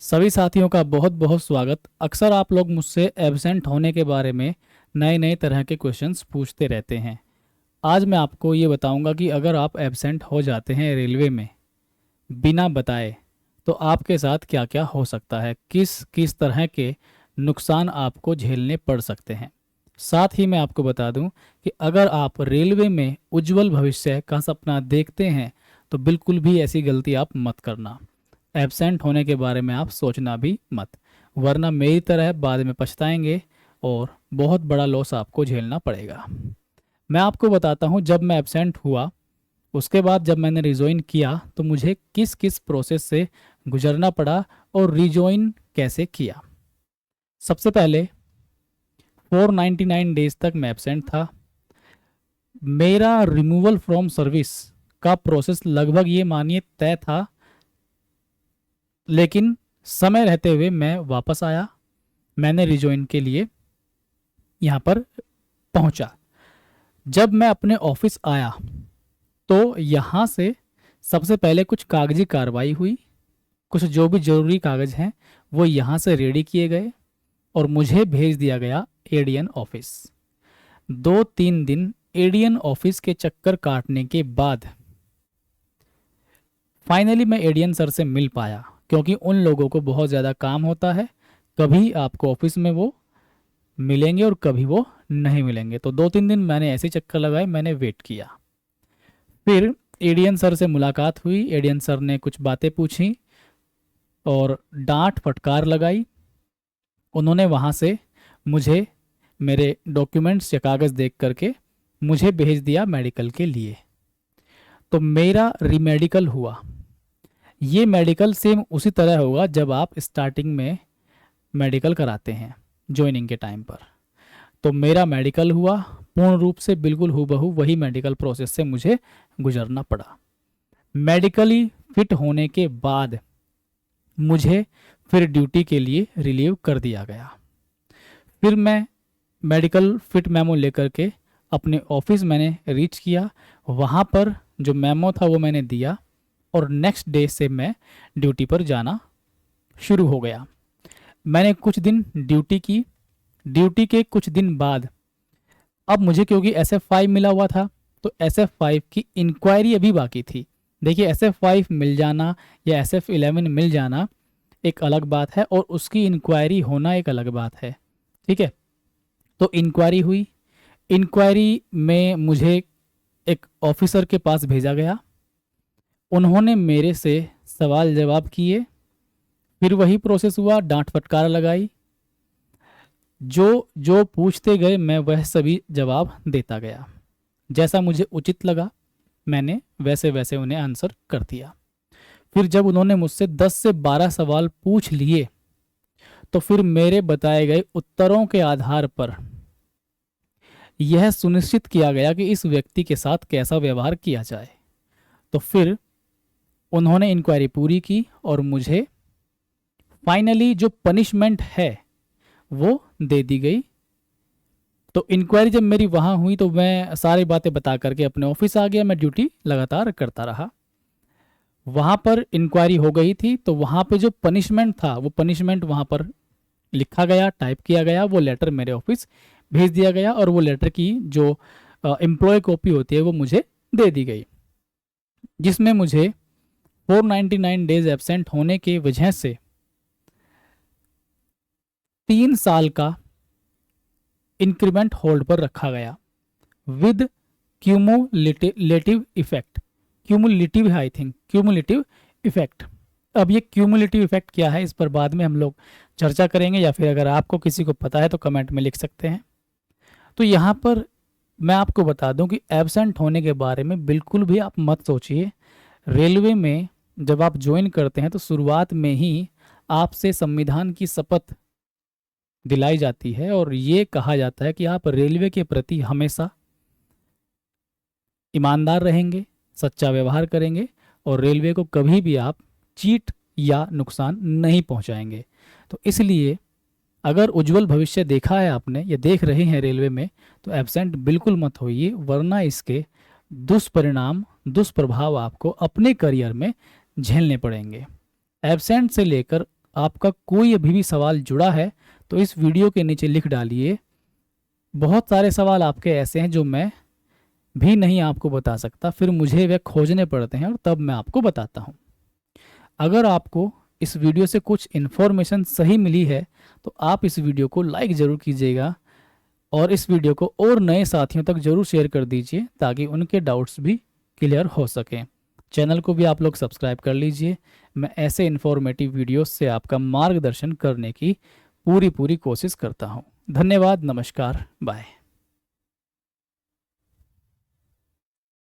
सभी साथियों का बहुत बहुत स्वागत। अक्सर आप लोग मुझसे एब्सेंट होने के बारे में नए नए तरह के क्वेश्चंस पूछते रहते हैं। आज मैं आपको ये बताऊंगा कि अगर आप एब्सेंट हो जाते हैं रेलवे में बिना बताए तो आपके साथ क्या क्या हो सकता है, किस किस तरह के नुकसान आपको झेलने पड़ सकते हैं। साथ ही मैं आपको बता दूं कि अगर आप रेलवे में उज्जवल भविष्य का सपना देखते हैं तो बिल्कुल भी ऐसी गलती आप मत करना। एब्सेंट होने के बारे में आप सोचना भी मत, वरना मेरी तरह बाद में पछताएंगे और बहुत बड़ा लॉस आपको झेलना पड़ेगा। मैं आपको बताता हूँ, जब मैं एब्सेंट हुआ उसके बाद जब मैंने रिजॉइन किया तो मुझे किस किस प्रोसेस से गुजरना पड़ा और रिजॉइन कैसे किया। सबसे पहले 499 डेज तक मैं एब्सेंट था। मेरा रिमूवल फ्रॉम सर्विस का प्रोसेस लगभग ये मानिए तय था, लेकिन समय रहते हुए मैं वापस आया। मैंने रिजॉइन के लिए यहाँ पर पहुँचा। जब मैं अपने ऑफिस आया तो यहाँ से सबसे पहले कुछ कागजी कार्रवाई हुई। कुछ जो भी ज़रूरी कागज़ हैं वो यहाँ से रेडी किए गए और मुझे भेज दिया गया एडीएन ऑफिस। 2-3 दिन एडीएन ऑफिस के चक्कर काटने के बाद फाइनली मैं एडीएन सर से मिल पाया, क्योंकि उन लोगों को बहुत ज़्यादा काम होता है। कभी आपको ऑफिस में वो मिलेंगे और कभी वो नहीं मिलेंगे। तो 2-3 दिन मैंने ऐसे चक्कर लगाए, मैंने वेट किया। फिर एडीएन सर से मुलाकात हुई। एडीएन सर ने कुछ बातें पूछी और डांट फटकार लगाई। उन्होंने वहाँ से मुझे मेरे डॉक्यूमेंट्स या कागज़ देख करके मुझे भेज दिया मेडिकल के लिए। तो मेरा रीमेडिकल हुआ। ये मेडिकल सेम उसी तरह होगा जब आप स्टार्टिंग में मेडिकल कराते हैं ज्वाइनिंग के टाइम पर। तो मेरा मेडिकल हुआ पूर्ण रूप से, बिल्कुल हूबहू वही मेडिकल प्रोसेस से मुझे गुजरना पड़ा। मेडिकली फिट होने के बाद मुझे फिर ड्यूटी के लिए रिलीव कर दिया गया। फिर मैं मेडिकल फिट मेमो लेकर के अपने ऑफिस मैंने रीच किया। वहाँ पर जो मेमो था वो मैंने दिया और नेक्स्ट डे से मैं ड्यूटी पर जाना शुरू हो गया। मैंने कुछ दिन ड्यूटी की। ड्यूटी के कुछ दिन बाद अब मुझे, क्योंकि SF5 मिला हुआ था, तो SF5 की इंक्वायरी अभी बाकी थी। देखिए, SF5 मिल जाना या SF11 मिल जाना एक अलग बात है और उसकी इंक्वायरी होना एक अलग बात है। ठीक है, तो इंक्वायरी हुई। इंक्वायरी में मुझे एक ऑफिसर के पास भेजा गया। उन्होंने मेरे से सवाल जवाब किए। फिर वही प्रोसेस हुआ, डांट फटकार लगाई। जो जो पूछते गए मैं वह सभी जवाब देता गया। जैसा मुझे उचित लगा मैंने वैसे वैसे उन्हें आंसर कर दिया। फिर जब उन्होंने मुझसे 10 से 12 सवाल पूछ लिए तो फिर मेरे बताए गए उत्तरों के आधार पर यह सुनिश्चित किया गया कि इस व्यक्ति के साथ कैसा व्यवहार किया जाए। तो फिर उन्होंने इंक्वायरी पूरी की और मुझे फाइनली जो पनिशमेंट है वो दे दी गई। तो इंक्वायरी जब मेरी वहाँ हुई तो मैं सारी बातें बता करके अपने ऑफिस आ गया। मैं ड्यूटी लगातार करता रहा। वहाँ पर इंक्वायरी हो गई थी तो वहाँ पे जो पनिशमेंट था वो पनिशमेंट वहाँ पर लिखा गया, टाइप किया गया, वो लेटर मेरे ऑफिस भेज दिया गया और वो लेटर की जो एम्प्लॉय कॉपी होती है वो मुझे दे दी गई, जिसमें मुझे 499 डेज एब्सेंट होने की वजह से 3 साल का इंक्रीमेंट होल्ड पर रखा गया विद क्यूमुलेटिव इफेक्ट। क्यूमुलेटिव है, आई थिंक क्यूमुलेटिव इफेक्ट। अब ये क्यूमुलेटिव इफेक्ट क्या है इस पर बाद में हम लोग चर्चा करेंगे, या फिर अगर आपको किसी को पता है तो कमेंट में लिख सकते हैं। तो यहाँ पर मैं आपको बता दूं कि एब्सेंट होने के बारे में बिल्कुल भी आप मत सोचिए। रेलवे में जब आप ज्वाइन करते हैं तो शुरुआत में ही आपसे संविधान की शपथ दिलाई जाती है और ये कहा जाता है कि आप रेलवे के प्रति हमेशा ईमानदार रहेंगे, सच्चा व्यवहार करेंगे और रेलवे को कभी भी आप चीट या नुकसान नहीं पहुंचाएंगे। तो इसलिए अगर उज्जवल भविष्य देखा है आपने या देख रहे हैं रेलवे में, तो एब्सेंट बिल्कुल मत होइए, वरना इसके दुष्परिणाम, दुष्प्रभाव आपको अपने करियर में झेलने पड़ेंगे। एब्सेंट से लेकर आपका कोई अभी भी सवाल जुड़ा है तो इस वीडियो के नीचे लिख डालिए। बहुत सारे सवाल आपके ऐसे हैं जो मैं भी नहीं आपको बता सकता, फिर मुझे वे खोजने पड़ते हैं और तब मैं आपको बताता हूँ। अगर आपको इस वीडियो से कुछ इन्फॉर्मेशन सही मिली है तो आप इस वीडियो को लाइक ज़रूर कीजिएगा और इस वीडियो को और नए साथियों तक जरूर शेयर कर दीजिए ताकि उनके डाउट्स भी क्लियर हो सकें। चैनल को भी आप लोग सब्सक्राइब कर लीजिए। मैं ऐसे इन्फॉर्मेटिव वीडियोस से आपका मार्गदर्शन करने की पूरी कोशिश करता हूँ। धन्यवाद, नमस्कार, बाय।